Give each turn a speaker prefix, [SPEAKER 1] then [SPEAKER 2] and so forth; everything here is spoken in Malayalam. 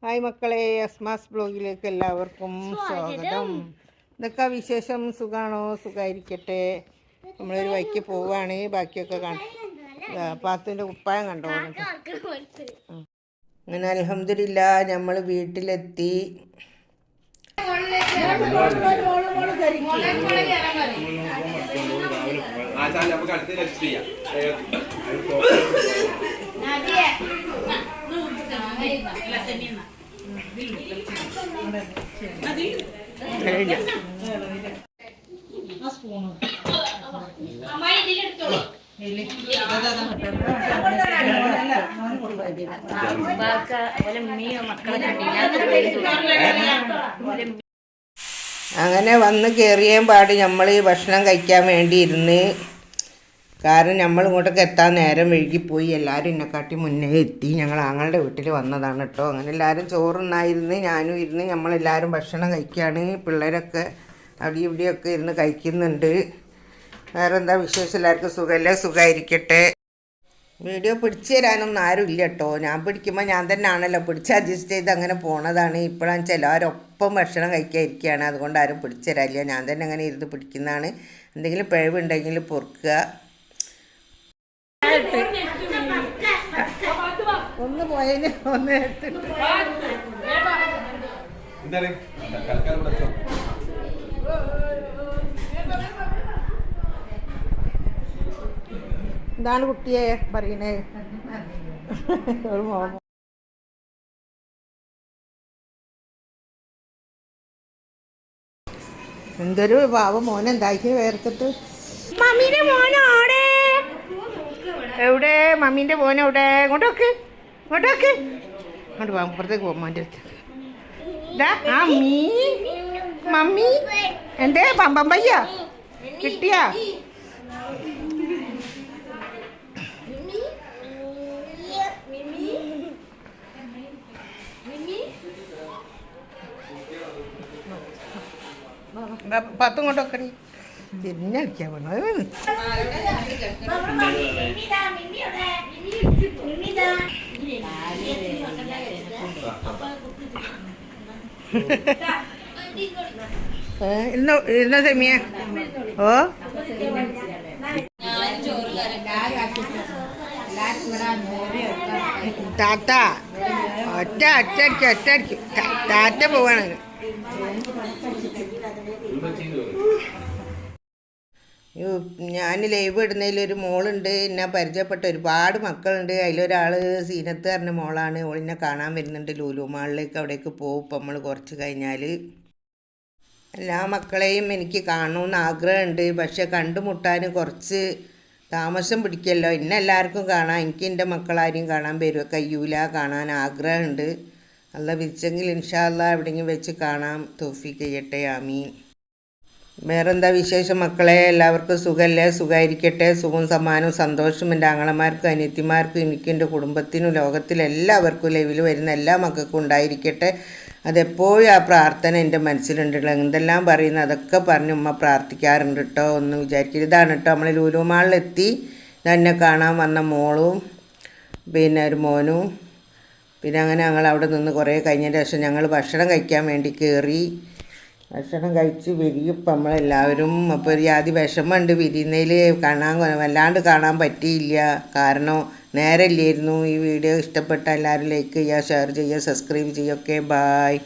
[SPEAKER 1] ഹായ് മക്കളെ, അസ്മാസ് ബ്ലോഗിലേക്ക് എല്ലാവർക്കും സ്വാഗതം. ഇതൊക്കെ വിശേഷം? സുഖാണോ? സുഖമായിരിക്കട്ടെ. നമ്മളൊരു വഴിക്ക് പോവുകയാണ്. ബാക്കിയൊക്കെ പാത്തുവിൻ്റെ കുപ്പായം കണ്ടോ? അങ്ങനെ അൽഹംദുലില്ലാ നമ്മൾ വീട്ടിലെത്തി. അങ്ങനെ വന്ന് കയറിയ പാട് നമ്മൾ ഈ ഭക്ഷണം കഴിക്കാൻ വേണ്ടി ഇരുന്ന്. കാരണം നമ്മൾ ഇങ്ങോട്ടൊക്കെ എത്താൻ നേരം വൈകിപ്പോയി. എല്ലാവരും എന്നെക്കാട്ടി മുന്നേ എത്തി. ഞങ്ങൾ ആങ്ങളുടെ വീട്ടിൽ വന്നതാണ് കേട്ടോ. അങ്ങനെ എല്ലാവരും ചോറുണ്ണായിരുന്നു, ഞാനും ഇരുന്ന് നമ്മളെല്ലാവരും ഭക്ഷണം കഴിക്കുകയാണ്. പിള്ളേരൊക്കെ അവിടെ ഇവിടെയൊക്കെ ഇരുന്ന് കഴിക്കുന്നുണ്ട്. വേറെ എന്താ വിശേഷം? എല്ലാവർക്കും സുഖമല്ലേ? സുഖമായിരിക്കട്ടെ. വീഡിയോ പിടിച്ചു തരാനൊന്നും ആരും ഇല്ല കേട്ടോ. ഞാൻ പിടിക്കുമ്പോൾ ഞാൻ തന്നെ ആണല്ലോ പിടിച്ച് അഡ്ജസ്റ്റ് ചെയ്ത് അങ്ങനെ പോണതാണ്. ഇപ്പോഴാണെന്ന് വെച്ചാൽ എല്ലാവരൊപ്പം ഭക്ഷണം കഴിക്കാതിരിക്കുകയാണ്. അതുകൊണ്ട് ആരും പിടിച്ചു തരാനില്ല. ഞാൻ തന്നെ അങ്ങനെ ഇരുന്ന് പിടിക്കുന്നതാണ്. എന്തെങ്കിലും പിഴവുണ്ടെങ്കിൽ പൊറുക്കുക. ഒന്ന് പോയതിന് ഒന്ന് എടുത്തിട്ട് എന്താണ് കുട്ടിയെ പറയണേ? എന്തൊരു പാവം മോനെ, എന്താക്കി വേർത്തിട്ട്. മമ്മീന്റെ മോനോടെ എവിടെ? മമ്മീന്റെ മോനെവിടെ? ഇങ്ങോട്ടോക്ക്, ഇങ്ങോട്ടോക്ക്, ഇങ്ങോട്ട് പോകാം. പുറത്തേക്ക് പോകും മോൻ്റെ അടുത്ത്. ആ മമ്മി എന്തേ പമ്പയ്യ കിട്ടിയാ? പത്തും കൊണ്ടൊക്കെ തിരിഞ്ഞടിക്കാൻ വേണം. ഇരുന്ന സെമിയ. ഓ താത്ത ഒറ്റ താറ്റ പോവാണ്. ഞാൻ ലൈവ് ഇടുന്നതിലൊരു മോളുണ്ട്, എന്നെ പരിചയപ്പെട്ട ഒരുപാട് മക്കളുണ്ട്. അതിലൊരാൾ സീനത്ത് പറഞ്ഞ മോളാണ്. ഓളിനെ കാണാൻ വരുന്നുണ്ട് ലൂലു മാളിലേക്ക്. അവിടേക്ക് പോകും ഇപ്പം നമ്മൾ കുറച്ച് കഴിഞ്ഞാൽ. എല്ലാ മക്കളെയും എനിക്ക് കാണണമെന്ന് ആഗ്രഹമുണ്ട്. പക്ഷെ കണ്ടുമുട്ടാൻ കുറച്ച് താമസം പിടിക്കല്ലോ. ഇന്നെ എല്ലാവർക്കും കാണാം, എനിക്ക് എൻ്റെ മക്കളാരെയും കാണാൻ കഴിയൂല. കാണാൻ ആഗ്രഹമുണ്ട്. അല്ല വിളിച്ചെങ്കിൽ ഇൻഷാ അല്ലാഹ് എവിടെയെങ്കിലും വെച്ച് കാണാം. തൗഫീഖ് ചെയ്യട്ടെ, ആമീൻ. വേറെന്താ വിശേഷം മക്കളെ? എല്ലാവർക്കും സുഖമല്ലേ? സുഖമായിരിക്കട്ടെ. സുഖവും സമ്മാനവും സന്തോഷവും എൻ്റെ ആങ്ങളമാർക്കും അനിയത്തിമാർക്കും എനിക്കും എൻ്റെ കുടുംബത്തിനും ലോകത്തിലെല്ലാവർക്കും ലൈവിൽ വരുന്ന എല്ലാ മക്കൾക്കും ഉണ്ടായിരിക്കട്ടെ. അതെപ്പോഴും ആ പ്രാർത്ഥന എൻ്റെ മനസ്സിലുണ്ടല്ലോ. എന്തെല്ലാം പറയുന്നു അതൊക്കെ പറഞ്ഞ് ഉമ്മ പ്രാർത്ഥിക്കാറുണ്ട് കേട്ടോ. ഒന്നും വിചാരിക്കരുത്. ഇതാണ് കേട്ടോ നമ്മൾ ലൂലു മാളിലെത്തി. തന്നെ കാണാൻ വന്ന മോളും പിന്നെ ഒരു മോനും. പിന്നെ അങ്ങനെ ഞങ്ങൾ അവിടെ നിന്ന് കുറേ കഴിഞ്ഞതിന് ശേഷം ഞങ്ങൾ ഭക്ഷണം കഴിക്കാൻ വേണ്ടി കയറി. ഭക്ഷണം കഴിച്ച് വിരിയും ഇപ്പം നമ്മളെല്ലാവരും. അപ്പോൾ ഒരു ജാതി വിഷമമുണ്ട് വിരിയുന്നതിൽ. വല്ലാണ്ട് കാണാൻ പറ്റിയില്ല. കാരണം നേരമില്ലായിരുന്നു. ഈ വീഡിയോ ഇഷ്ടപ്പെട്ട എല്ലാവരും ലൈക്ക് ചെയ്യുക, ഷെയർ ചെയ്യുക, സബ്സ്ക്രൈബ് ചെയ്യുക. Okay, bye.